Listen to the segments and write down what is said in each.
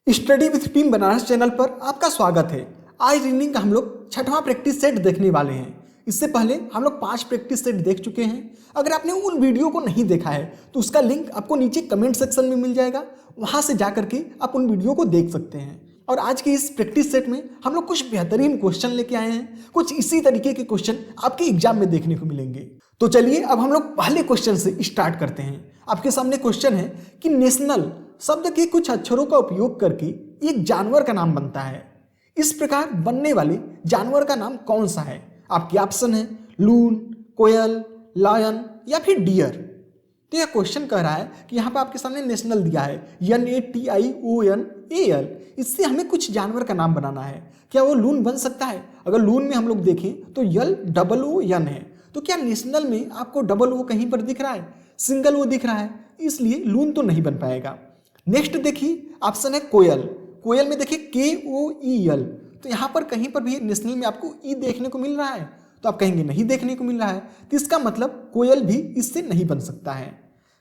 Study with team Banaras channel पर आपका स्वागत है। आज रीडिंग का हम लोग छठवां प्रैक्टिस सेट देखने वाले हैं। इससे पहले हम लोग 5 प्रैक्टिस सेट देख चुके हैं। अगर आपने उन वीडियो को नहीं देखा है तो उसका लिंक आपको नीचे कमेंट सेक्शन में मिल जाएगा, वहां से जा करके आप उन वीडियो को देख सकते हैं। और आज के इस प्रैक्टिस सेट में हम लोग कुछ बेहतरीन क्वेश्चन लेके आए हैं। कुछ इसी तरीके के क्वेश्चन आपके एग्जाम में देखने को मिलेंगे। तो चलिए अब हम लोग पहले क्वेश्चन से स्टार्ट करते हैं। आपके सामने क्वेश्चन है कि नेशनल शब्द के कुछ अक्षरों का उपयोग करके एक जानवर का नाम बनता है। इस प्रकार बनने वाले जानवर का नाम कौन सा है? आपके ऑप्शन है लून, कोयल, लायन या फिर डियर। तो यह क्वेश्चन कह रहा है कि यहाँ पे आपके सामने नेशनल दिया है NATIONAL। इससे हमें कुछ जानवर का नाम बनाना है। क्या वो लून बन सकता है? अगर लून में हम लोग देखें तो LOON है। तो क्या नेशनल में आपको O कहीं पर दिख रहा है? सिंगल O दिख रहा है, इसलिए लून तो नहीं बन पाएगा। नेक्स्ट देखिए ऑप्शन है कोयल। कोयल में देखिए KOEL। तो यहाँ पर कहीं पर भी नेशनल में आपको ई देखने को मिल रहा है, तो आप कहेंगे नहीं देखने को मिल रहा है, तो इसका मतलब कोयल भी इससे नहीं बन सकता है।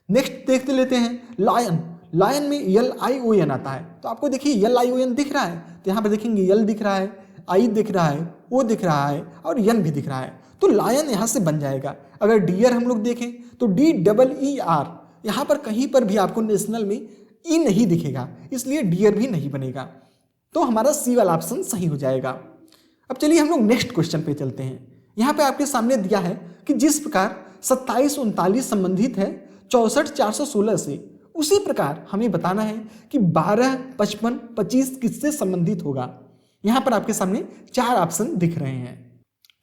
नेक्स्ट देखते लेते हैं लायन। लायन में LION आता है, तो आपको देखिए LION दिख रहा है, तो यहाँ पर देखेंगे L दिख रहा है, I दिख रहा है, O दिख रहा है और N भी दिख रहा है, तो लायन यहाँ से बन जाएगा। अगर डियर हम लोग देखें तो DEER। यहाँ पर कहीं पर भी आपको नेशनल में ई नहीं दिखेगा, इसलिए डियर भी नहीं बनेगा। तो हमारा सी वाला ऑप्शन सही हो जाएगा। अब चलिए हम लोग नेक्स्ट क्वेश्चन पे चलते हैं। यहाँ पे आपके सामने दिया है कि जिस प्रकार 2739 संबंधित है 64416 से, उसी प्रकार हमें बताना है कि 12, 55, 25 किससे संबंधित होगा। यहाँ पर आपके सामने 4 ऑप्शन दिख रहे हैं।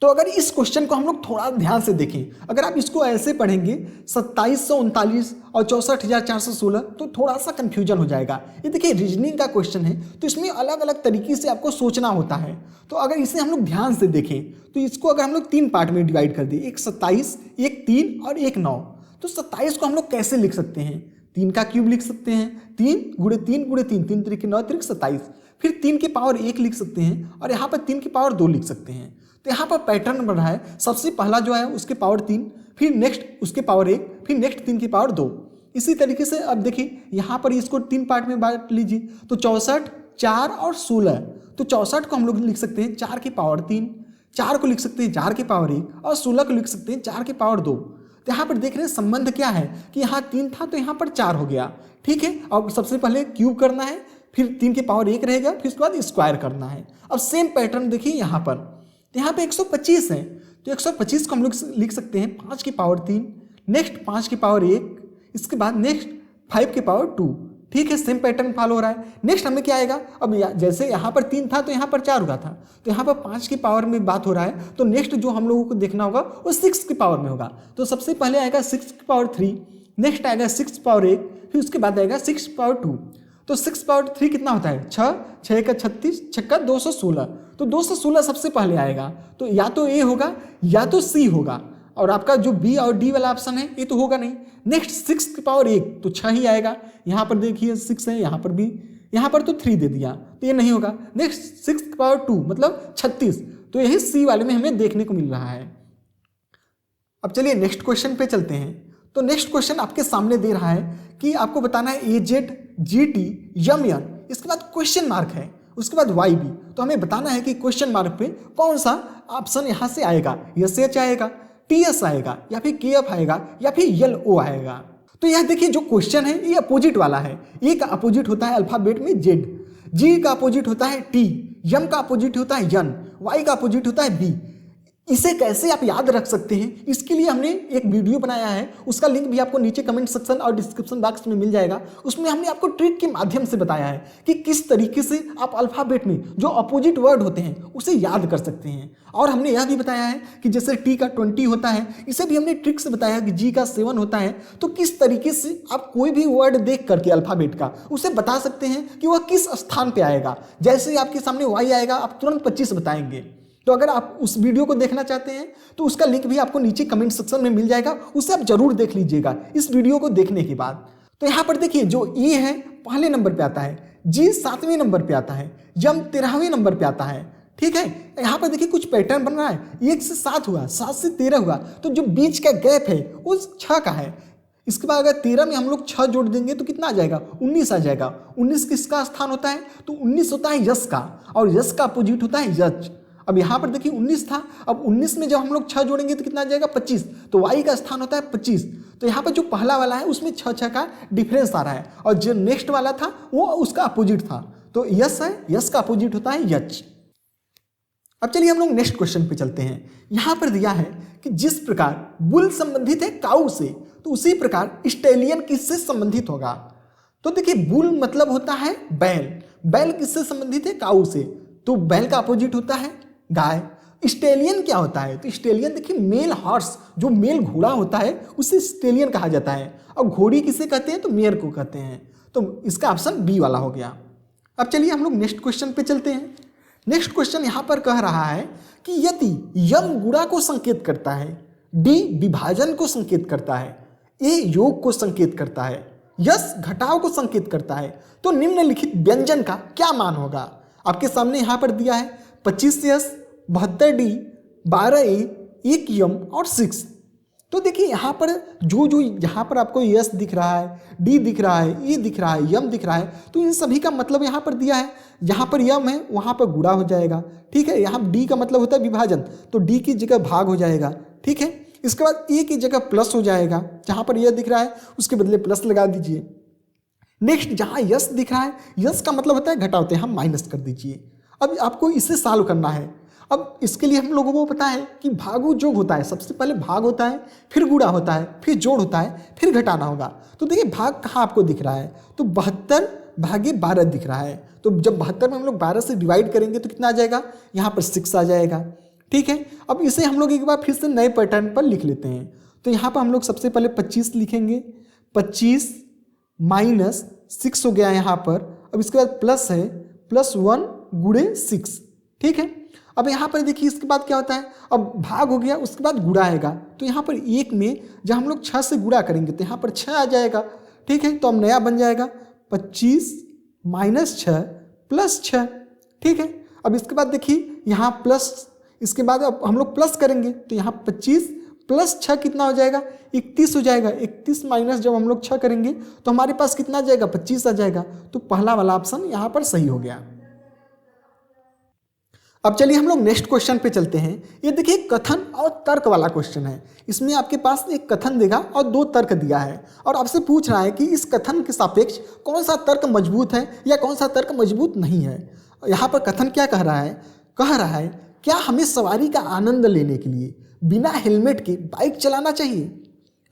तो अगर इस क्वेश्चन को हम लोग थोड़ा ध्यान से देखें, अगर आप इसको ऐसे पढ़ेंगे 2739 और 64416, तो थोड़ा सा कंफ्यूजन हो जाएगा। ये देखिए रीजनिंग का क्वेश्चन है, तो इसमें अलग अलग तरीके से आपको सोचना होता है। तो अगर इसे हम लोग ध्यान से देखें तो इसको अगर हम लोग 3 पार्ट में डिवाइड कर दें, एक 27, एक 3 और एक 9, तो 27 को हम लोग कैसे लिख सकते हैं? 3 का क्यूब लिख सकते हैं, 3 गुणे 3 गुणे 3, 3 त्रिक 9 त्रिक 27। फिर 3 की पावर 1 लिख सकते हैं और यहाँ पर 3 की पावर 2 लिख सकते हैं। तो यहाँ पर पैटर्न बन रहा है, सबसे पहला जो है उसके पावर 3, फिर नेक्स्ट उसके पावर 1, फिर नेक्स्ट 3 की पावर 2। इसी तरीके से अब देखिए यहाँ पर इसको 3 पार्ट में बांट लीजिए, तो 64, 4 और 16। तो 64 को हम लोग लिख सकते हैं 4 की पावर 3, 4 को लिख सकते हैं 4 की पावर 1 और 16 को लिख सकते हैं 4 की पावर 2। तो यहाँ पर देख रहे हैं संबंध क्या है कि यहाँ 3 था तो यहाँ पर 4 हो गया। ठीक है, अब सबसे पहले क्यूब करना है, फिर 3 की पावर 1 रहेगा, फिर उसके बाद स्क्वायर करना है। अब सेम पैटर्न देखिए यहाँ पर, यहाँ पे 125 है, तो 125 को हम लोग लिख सकते हैं 5 की पावर 3, नेक्स्ट 5 की पावर 1, इसके बाद नेक्स्ट 5 की पावर 2। ठीक है, सेम पैटर्न फॉलो हो रहा है। नेक्स्ट हमें क्या आएगा, अब जैसे यहाँ पर 3 था तो यहाँ पर 4 हुआ था, तो यहाँ पर 5 की पावर में बात हो रहा है, तो नेक्स्ट जो हम लोगों को देखना होगा वो 6 की पावर में होगा। तो सबसे पहले आएगा 6 की पावर 3, नेक्स्ट आएगा 6 पावर 1, फिर उसके बाद आएगा 6 पावर 2। तो 6 पावर 3 कितना होता है? 6, 6 का 36, 6 का 216। तो 216 सबसे पहले आएगा, तो या तो ए होगा या तो सी होगा, और आपका जो बी और डी वाला ऑप्शन है ये तो होगा नहीं। नेक्स्ट 6 की पावर 1 तो 6 ही आएगा, यहाँ पर देखिए 6 है, यहाँ पर भी, यहाँ पर तो 3 दे दिया, तो ये नहीं होगा। नेक्स्ट 6 की पावर 2 मतलब 36, तो यही सी वाले में हमें देखने को मिल रहा है। अब चलिए नेक्स्ट क्वेश्चन पे चलते हैं। तो नेक्स्ट क्वेश्चन आपके सामने दे रहा है कि आपको बताना है AZ, GT, MN, इसके बाद क्वेश्चन मार्क है, उसके बाद YB। तो हमें बताना है कि क्वेश्चन मार्क पे कौन सा ऑप्शन यहाँ से आएगा, SH आएगा, TS आएगा, या फिर KF आएगा, या फिर LO आएगा। तो यह देखिए जो क्वेश्चन है ये अपोजिट वाला है। A का अपोजिट होता है अल्फाबेट में Z, G का अपोजिट होता है T, M का अपोजिट होता है N, Y का अपोजिट होता है B। इसे कैसे आप याद रख सकते हैं, इसके लिए हमने एक वीडियो बनाया है, उसका लिंक भी आपको नीचे कमेंट सेक्शन और डिस्क्रिप्शन बॉक्स में मिल जाएगा। उसमें हमने आपको ट्रिक के माध्यम से बताया है कि किस तरीके से आप अल्फाबेट में जो अपोजिट वर्ड होते हैं उसे याद कर सकते हैं। और हमने यह भी बताया है कि जैसे T का 20 होता है, इसे भी हमने ट्रिक से बताया कि G का 7 होता है। तो किस तरीके से आप कोई भी वर्ड देख करके अल्फाबेट का उसे बता सकते हैं कि वह किस स्थान पर आएगा। जैसे ही आपके सामने Y आएगा आप तुरंत 25 बताएंगे। तो अगर आप उस वीडियो को देखना चाहते हैं तो उसका लिंक भी आपको नीचे कमेंट सेक्शन में मिल जाएगा, उसे आप जरूर देख लीजिएगा इस वीडियो को देखने के बाद। तो यहाँ पर देखिए जो E है पहले नंबर पे आता है, G 7वें नंबर पे आता है, M 13वें नंबर पे आता है। ठीक है, यहाँ पर देखिए कुछ पैटर्न बन रहा है, 1 से 7 हुआ, 7 से 13 हुआ, तो जो बीच का गैप है वो 6 का है। इसके बाद अगर 13 में हम लोग 6 जोड़ देंगे तो कितना आ जाएगा, 19 आ जाएगा। 19 किसका स्थान होता है, तो 19 होता है यश का, और यश का अपोजिट होता है यज। अब यहाँ पर देखिए 19 था, अब 19 में जब हम लोग 6 जोड़ेंगे तो कितना आ जाएगा, 25, तो y का स्थान होता है 25। तो यहाँ पर जो पहला वाला है उसमें 6 का डिफरेंस आ रहा है, और जो नेक्स्ट वाला था वो उसका अपोजिट था, तो यश है, यश का अपोजिट होता है यच। अब चलिए हम लोग नेक्स्ट क्वेश्चन पे चलते हैं। यहाँ पर दिया है कि जिस प्रकार बुल संबंधित है काऊ से, तो उसी प्रकार स्टेलियन किससे संबंधित होगा। तो देखिए बुल मतलब होता है बैल, बैल किससे संबंधित है, काऊ से, तो बैल का अपोजिट होता है गाय। स्टेलियन क्या होता है, तो स्टेलियन देखिए मेल हॉर्स, जो मेल घोड़ा होता है उसे स्टेलियन कहा जाता है, और घोड़ी किसे कहते हैं, तो मेयर को कहते हैं। तो इसका ऑप्शन बी वाला हो गया। अब चलिए हम लोग नेक्स्ट क्वेश्चन पे चलते हैं। नेक्स्ट क्वेश्चन यहाँ पर कह रहा है कि यदि यम गुणा को संकेत करता है, डी विभाजन को संकेत करता है, ए योग को संकेत करता है, यस घटाव को संकेत करता है, तो निम्नलिखित व्यंजन का क्या मान होगा। आपके सामने यहाँ पर दिया है 25 यस, 72 डी, 12 ए, 1 यम और 6। तो देखिए यहाँ पर जो यहाँ पर आपको यस दिख रहा है, डी दिख रहा है, ए दिख रहा है, यम दिख रहा है, तो इन सभी का मतलब यहाँ पर दिया है। यहाँ पर यम है, वहाँ पर गुणा हो जाएगा, ठीक है। यहाँ डी का मतलब होता है विभाजन, तो डी की जगह भाग हो जाएगा, ठीक है। इसके बाद ए की जगह प्लस हो जाएगा, जहाँ पर यह दिख रहा है उसके बदले प्लस लगा दीजिए। नेक्स्ट जहाँ यस दिख रहा है, यस का मतलब होता है घटाते हैं, हम माइनस कर दीजिए। अब आपको इसे सॉल्व करना है। अब इसके लिए हम लोगों को पता है कि भागो जोड़ होता है, सबसे पहले भाग होता है, फिर गुणा होता है, फिर जोड़ होता है, फिर घटाना होगा। तो देखिए भाग कहाँ आपको दिख रहा है, तो 72 भागे 12 दिख रहा है। तो जब 72 में हम लोग 12 से डिवाइड करेंगे तो कितना आ जाएगा, यहाँ पर 6 आ जाएगा, ठीक है। अब इसे हम लोग एक बार फिर से नए पैटर्न पर लिख लेते हैं। तो यहाँ पर हम लोग सबसे पहले 25 लिखेंगे, 25 माइनस 6 हो गया यहाँ पर। अब इसके बाद प्लस है, +1 गुणे 6, ठीक है। अब यहाँ पर देखिए इसके बाद क्या होता है, अब भाग हो गया, उसके बाद गुणा आएगा। तो यहाँ पर 1 में जब हम लोग 6 से गुणा करेंगे तो यहाँ पर 6 आ जाएगा, ठीक है। तो अब नया बन जाएगा 25 माइनस 6 प्लस 6, ठीक है। अब इसके बाद देखिए यहाँ प्लस, इसके बाद अब हम लोग प्लस करेंगे तो यहाँ 25 प्लस 6 कितना हो जाएगा, 31 हो जाएगा। 31 माइनस जब हम लोग 6 करेंगे तो हमारे पास कितना आ जाएगा, 25 आ जाएगा। तो पहला वाला ऑप्शन यहाँ पर सही हो गया। अब चलिए हम लोग नेक्स्ट क्वेश्चन पे चलते हैं। ये देखिए कथन और तर्क वाला क्वेश्चन है। इसमें आपके पास एक कथन देगा और 2 तर्क दिया है, और आपसे पूछ रहा है कि इस कथन के सापेक्ष कौन सा तर्क मजबूत है या कौन सा तर्क मजबूत नहीं है। यहाँ पर कथन क्या कह रहा है, क्या हमें सवारी का आनंद लेने के लिए बिना हेलमेट के बाइक चलाना चाहिए।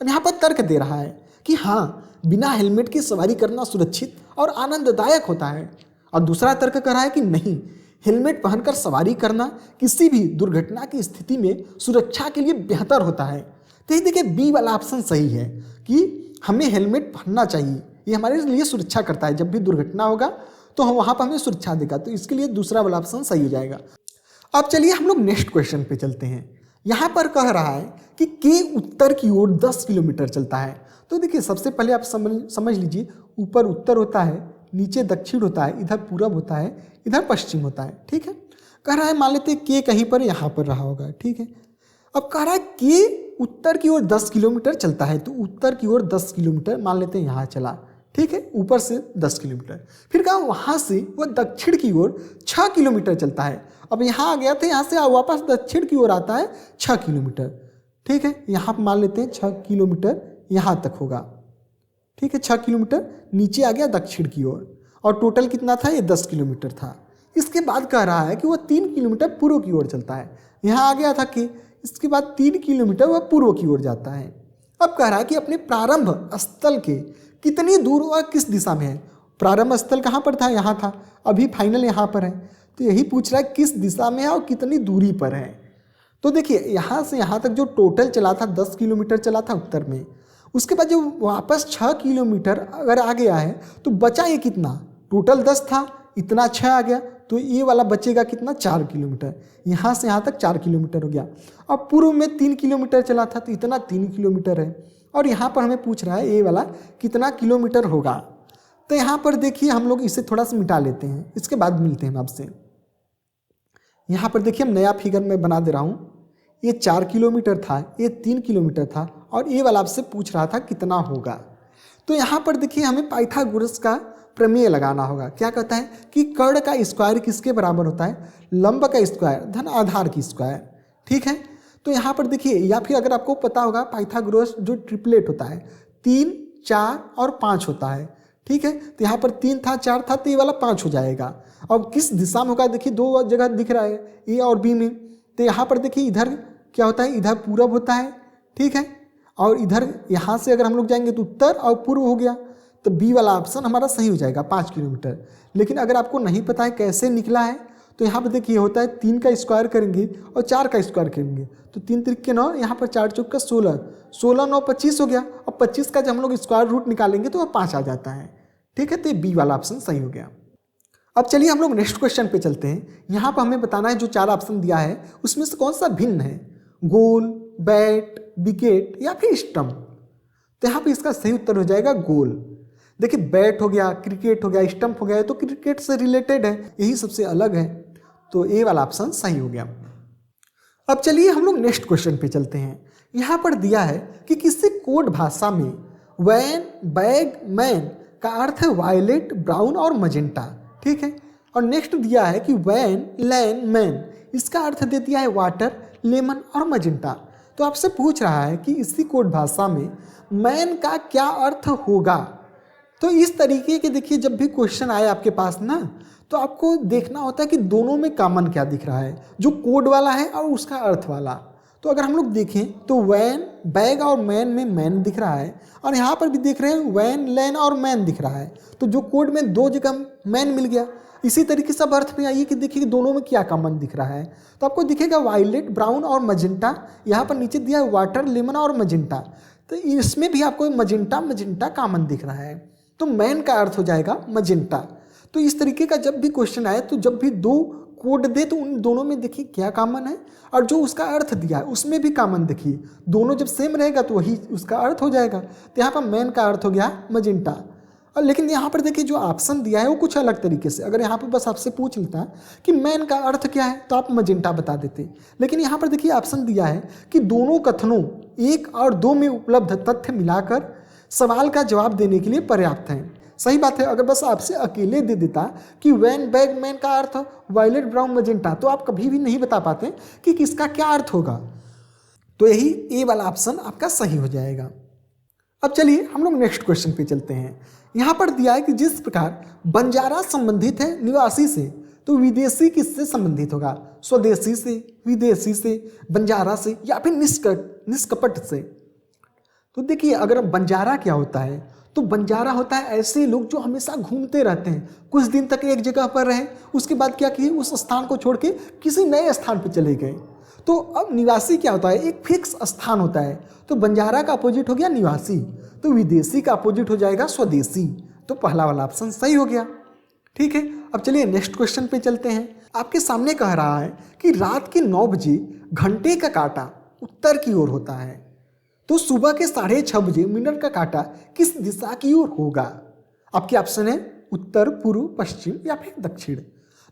अब यहाँ पर तर्क दे रहा है कि हाँ, बिना हेलमेट के सवारी करना सुरक्षित और आनंददायक होता है, और दूसरा तर्क कह रहा है कि नहीं, हेलमेट पहनकर सवारी करना किसी भी दुर्घटना की स्थिति में सुरक्षा के लिए बेहतर होता है। तो ये देखिए बी वाला ऑप्शन सही है कि हमें हेलमेट पहनना चाहिए, ये हमारे लिए सुरक्षा करता है, जब भी दुर्घटना होगा तो हम वहाँ पर हमें सुरक्षा देगा। तो इसके लिए दूसरा वाला ऑप्शन सही हो जाएगा। अब चलिए हम लोग नेक्स्ट क्वेश्चन पे चलते हैं। यहाँ पर कह रहा है कि के उत्तर की ओर 10 किलोमीटर चलता है। तो देखिए सबसे पहले आप समझ लीजिए, ऊपर उत्तर होता है, नीचे दक्षिण होता है, इधर पूरब होता है, इधर पश्चिम होता है, ठीक है। कह रहा है मान लेते हैं के कहीं पर यहाँ पर रहा होगा, ठीक है। अब कह रहा है के उत्तर की ओर 10 किलोमीटर चलता है, तो उत्तर की ओर 10 किलोमीटर मान लेते हैं यहाँ चला, ठीक है, ऊपर से 10 किलोमीटर। फिर कहा वहाँ से वह दक्षिण की ओर 6 किलोमीटर चलता है। अब यहाँ आ गया था, यहाँ से वापस दक्षिण की ओर आता है 6 किलोमीटर, ठीक है। यहाँ पर मान लेते हैं 6 किलोमीटर यहाँ तक होगा, ठीक है। 6 किलोमीटर नीचे आ गया दक्षिण की ओर, और टोटल कितना था, ये 10 किलोमीटर था। इसके बाद कह रहा है कि वह 3 किलोमीटर पूर्व की ओर चलता है। यहाँ आ गया था कि इसके बाद 3 किलोमीटर वह पूर्व की ओर जाता है। अब कह रहा है कि अपने प्रारंभ स्थल के कितनी दूर और किस दिशा में है। प्रारंभ स्थल कहाँ पर था, यहाँ था, अभी फाइनल यहाँ पर है। तो यही पूछ रहा है किस दिशा में है और कितनी दूरी पर है। तो देखिए यहाँ से यहाँ तक जो टोटल चला था 10 किलोमीटर चला था उत्तर में, उसके बाद जो वापस 6 किलोमीटर अगर आ गया है तो बचा ये कितना, टोटल 10 था, इतना 6 आ गया, तो ये वाला बचेगा कितना, 4 किलोमीटर। यहाँ से यहाँ तक 4 किलोमीटर हो गया। अब पूर्व में 3 किलोमीटर चला था, तो इतना 3 किलोमीटर है, और यहाँ पर हमें पूछ रहा है ये वाला कितना किलोमीटर होगा। तो यहाँ पर देखिए हम लोग इसे थोड़ा सा मिटा लेते हैं, इसके बाद मिलते हैं आपसे। यहाँ पर देखिए हम नया फिगर में बना दे रहा हूँ। ये 4 किलोमीटर था, ये 3 किलोमीटर था, और ये वाला आपसे पूछ रहा था कितना होगा। तो यहाँ पर देखिए हमें पाइथागोरस का प्रमेय लगाना होगा। क्या कहता है कि कर्ण का स्क्वायर किसके बराबर होता है, लंब का स्क्वायर धन आधार की स्क्वायर। ठीक है, तो यहाँ पर देखिए, या फिर अगर आपको पता होगा पाइथागोरस जो ट्रिपलेट होता है 3, 4 और 5 होता है। ठीक है, तो यहाँ पर 3 था, 4 था, तो ये वाला 5 हो जाएगा। अब किस दिशा में होगा, देखिए 2 जगह दिख रहा है, ए और बी में। तो यहाँ पर देखिए इधर क्या होता है, इधर पूरब होता है। ठीक है, और इधर यहाँ से अगर हम लोग जाएंगे तो उत्तर और पूर्व हो गया। तो बी वाला ऑप्शन हमारा सही हो जाएगा 5 किलोमीटर। लेकिन अगर आपको नहीं पता है कैसे निकला है, तो यहाँ पर देखिए होता है 3 का स्क्वायर करेंगे और 4 का स्क्वायर करेंगे, तो 3 त्रिक 9, यहाँ पर 4 चौक का 16, 16 9 25 हो गया। और 25 का जब हम लोग स्क्वायर रूट निकालेंगे तो वह 5 आ जाता है। ठीक है, तो ये बी वाला ऑप्शन सही हो गया। अब चलिए हम लोग नेक्स्ट क्वेश्चन पे चलते हैं। यहाँ पर हमें बताना है जो 4 ऑप्शन दिया है उसमें से कौन सा भिन्न है, गोल, बैट, विकेट या फिर स्टंप। तो यहाँ पे इसका सही उत्तर हो जाएगा गोल। देखिए बैट हो गया, क्रिकेट हो गया, स्टंप हो गया, तो क्रिकेट से रिलेटेड है, यही सबसे अलग है। तो ए वाला ऑप्शन सही हो गया। अब चलिए हम लोग नेक्स्ट क्वेश्चन पे चलते हैं। यहाँ पर दिया है कि किसी कोड भाषा में वैन, बैग, मैन का अर्थ है वायलेट, ब्राउन और मजेंटा। ठीक है, और नेक्स्ट दिया है कि वैन, लैन, मैन इसका अर्थ दे दिया है वाटर, लेमन और मजेंटा। तो आपसे पूछ रहा है कि इसी कोड भाषा में मैन का क्या अर्थ होगा। तो इस तरीके के देखिए जब भी क्वेश्चन आए आपके पास ना, तो आपको देखना होता है कि दोनों में कॉमन क्या दिख रहा है, जो कोड वाला है और उसका अर्थ वाला। तो अगर हम लोग देखें तो वैन, बैग और मैन में मैन दिख रहा है, और यहाँ पर भी देख रहे हैं वैन, लैन और मैन दिख रहा है। तो जो कोड में 2 जगह मैन मिल गया। इसी तरीके से अब अर्थ में आइए कि देखिए दोनों में क्या कॉमन दिख रहा है। तो आपको दिखेगा वायलेट, ब्राउन और मजेंटा। यहाँ पर नीचे दिया है वाटर, लेमन और मजेंटा। तो इसमें भी आपको मजेंटा मजेंटा कॉमन दिख रहा है। तो मैन का अर्थ हो जाएगा मजेंटा। तो इस तरीके का जब भी क्वेश्चन आए तो जब भी 2 कोड दे तो उन दोनों में देखिए क्या कॉमन है, और जो उसका अर्थ दिया है उसमें भी कॉमन देखिए। दोनों जब सेम रहेगा तो वही उसका अर्थ हो जाएगा। तो यहाँ पर मैन का अर्थ हो गया मजेंटा। और लेकिन यहाँ पर देखिए जो ऑप्शन दिया है वो कुछ अलग तरीके से। अगर यहाँ पर बस आपसे पूछ लेता कि मैन का अर्थ क्या है तो आप मजेंटा बता देते। लेकिन यहाँ पर देखिए ऑप्शन दिया है कि दोनों कथनों 1 और 2 में उपलब्ध तथ्य मिलाकर सवाल का जवाब देने के लिए पर्याप्त हैं। सही बात है। अगर बस आपसे अकेले दे देता कि वैन, बैग, मैन का अर्थ वायलेट, ब्राउन, मजेंटा, तो आप कभी भी नहीं बता पाते कि किसका क्या अर्थ होगा। तो यही ए वाला ऑप्शन आपका सही हो जाएगा। अब चलिए हम लोग नेक्स्ट क्वेश्चन पे चलते हैं। यहाँ पर दिया है कि जिस प्रकार बंजारा संबंधित है निवासी से, तो विदेशी किससे संबंधित होगा, स्वदेशी से, विदेशी से, बंजारा से या फिर निष्कपट से। तो देखिए अगर बंजारा क्या होता है, तो बंजारा होता है ऐसे लोग जो हमेशा घूमते रहते हैं, कुछ दिन तक एक जगह पर रहे, उसके बाद क्या किए उस स्थान को छोड़ के किसी नए स्थान पर चले गए। तो अब निवासी क्या होता है, एक फिक्स स्थान होता है। तो बंजारा का अपोजिट हो गया निवासी, तो विदेशी का अपोजिट हो जाएगा स्वदेशी। तो पहला वाला ऑप्शन सही हो गया। ठीक है, अब चलिए नेक्स्ट क्वेश्चन पे चलते हैं। आपके सामने कह रहा है कि रात के 9 बजे घंटे का काटा उत्तर की ओर होता है, तो सुबह के 6:30 बजे मिनट का काटा किस दिशा की ओर होगा। आपके ऑप्शन है उत्तर, पूर्व, पश्चिम या फिर दक्षिण।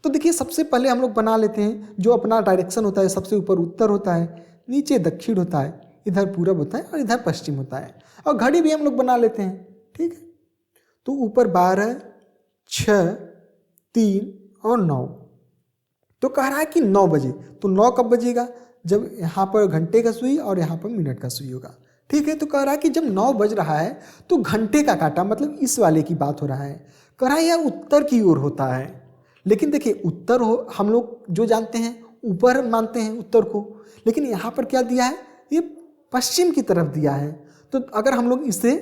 तो देखिए सबसे पहले हम लोग बना लेते हैं जो अपना डायरेक्शन होता है। सबसे ऊपर उत्तर होता है, नीचे दक्षिण होता है, इधर पूरब होता है और इधर पश्चिम होता है। और घड़ी भी हम लोग बना लेते हैं। ठीक है, तो ऊपर 12, 6, 3 और 9। तो कह रहा है कि 9 बजे, तो 9 कब बजेगा, जब यहाँ पर घंटे का सुई और यहाँ पर मिनट का सुई होगा। ठीक है, तो कह रहा है कि जब 9 बज रहा है तो घंटे का काटा, मतलब इस वाले की बात हो रहा है, कह रहा है यह उत्तर की ओर होता है। लेकिन देखिए उत्तर हो हम लोग जो जानते हैं ऊपर मानते हैं उत्तर को, लेकिन यहाँ पर क्या दिया है, ये पश्चिम की तरफ दिया है। तो अगर हम लोग इसे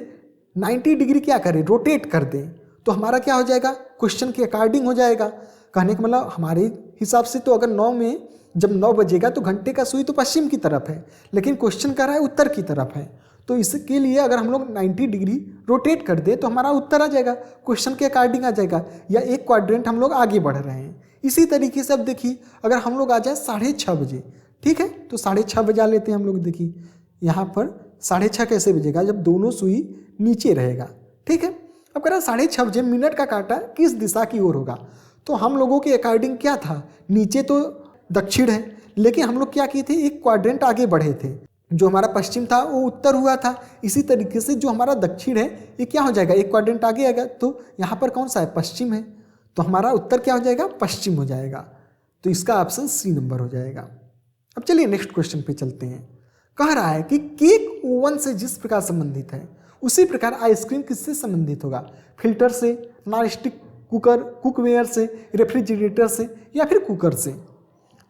90 डिग्री क्या करें, रोटेट कर दें, तो हमारा क्या हो जाएगा, क्वेश्चन के अकॉर्डिंग हो जाएगा। कहने का मतलब हमारे हिसाब से तो अगर 9 में जब 9 बजेगा तो घंटे का सुई तो पश्चिम की तरफ है, लेकिन क्वेश्चन कर रहा है उत्तर की तरफ है। तो इसके लिए अगर हम लोग 90 डिग्री रोटेट कर दें तो हमारा उत्तर आ जाएगा, क्वेश्चन के अकॉर्डिंग आ जाएगा, या एक क्वाड्रेंट हम लोग आगे बढ़ रहे हैं। इसी तरीके से अब देखिए अगर हम लोग आ जाए 6:30 बजे, ठीक है, तो 6:30 बजा लेते हैं हम लोग। देखिए यहाँ पर 6:30 कैसे बजेगा, जब दोनों सुई नीचे रहेगा। ठीक है, अब कह रहा 6:30 बजे मिनट का काटा किस दिशा की ओर होगा। तो हम लोगों के अकॉर्डिंग क्या था, नीचे तो दक्षिण है, लेकिन हम लोग क्या किए थे, एक क्वाड्रेंट आगे बढ़े थे। जो हमारा पश्चिम था वो उत्तर हुआ था। इसी तरीके से जो हमारा दक्षिण है ये क्या हो जाएगा, एक क्वाड्रेंट आगे आएगा। तो यहाँ पर कौन सा है, पश्चिम है, तो हमारा उत्तर क्या हो जाएगा, पश्चिम हो जाएगा। तो इसका ऑप्शन सी नंबर हो जाएगा। अब चलिए नेक्स्ट क्वेश्चन पे चलते हैं। कह रहा है कि केक ओवन से जिस प्रकार संबंधित है उसी प्रकार आइसक्रीम किससे संबंधित होगा, फिल्टर से, नॉनस्टिक कुकर कुकवेयर से, रेफ्रिजरेटर से या फिर कुकर से।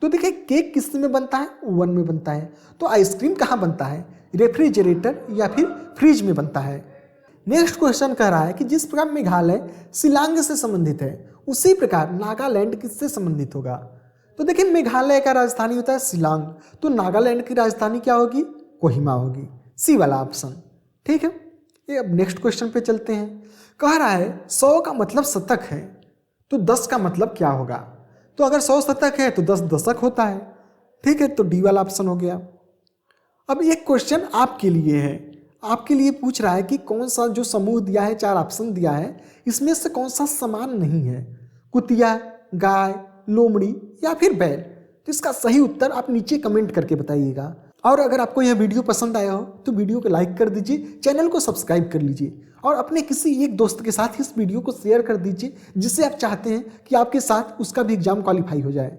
तो देखिए केक किस में बनता है, ओवन में बनता है। तो आइसक्रीम कहाँ बनता है, रेफ्रिजरेटर या फिर फ्रिज में बनता है। नेक्स्ट क्वेश्चन कह रहा है कि जिस प्रकार मेघालय शिलांग से संबंधित है उसी प्रकार नागालैंड किससे संबंधित होगा। तो देखिए मेघालय का राजधानी होता है शिलांग, तो नागालैंड की राजधानी क्या होगी, कोहिमा होगी। सी वाला ऑप्शन ठीक है। ये अब नेक्स्ट क्वेश्चन पे चलते हैं। कह रहा है 100 का मतलब शतक है, तो 10 का मतलब क्या होगा। तो अगर 100 शतक है तो 10 दशक होता है। ठीक है, तो डी वाला ऑप्शन हो गया। अब एक क्वेश्चन आपके लिए है, आपके लिए पूछ रहा है कि कौन सा जो समूह दिया है, 4 ऑप्शन दिया है, इसमें से कौन सा समान नहीं है, कुतिया, गाय, लोमड़ी या फिर बैल। तो इसका सही उत्तर आप नीचे कमेंट करके बताइएगा। और अगर आपको यह वीडियो पसंद आया हो तो वीडियो को लाइक कर दीजिए, चैनल को सब्सक्राइब कर लीजिए और अपने किसी एक दोस्त के साथ इस वीडियो को शेयर कर दीजिए जिससे आप चाहते हैं कि आपके साथ उसका भी एग्जाम क्वालिफाई हो जाए।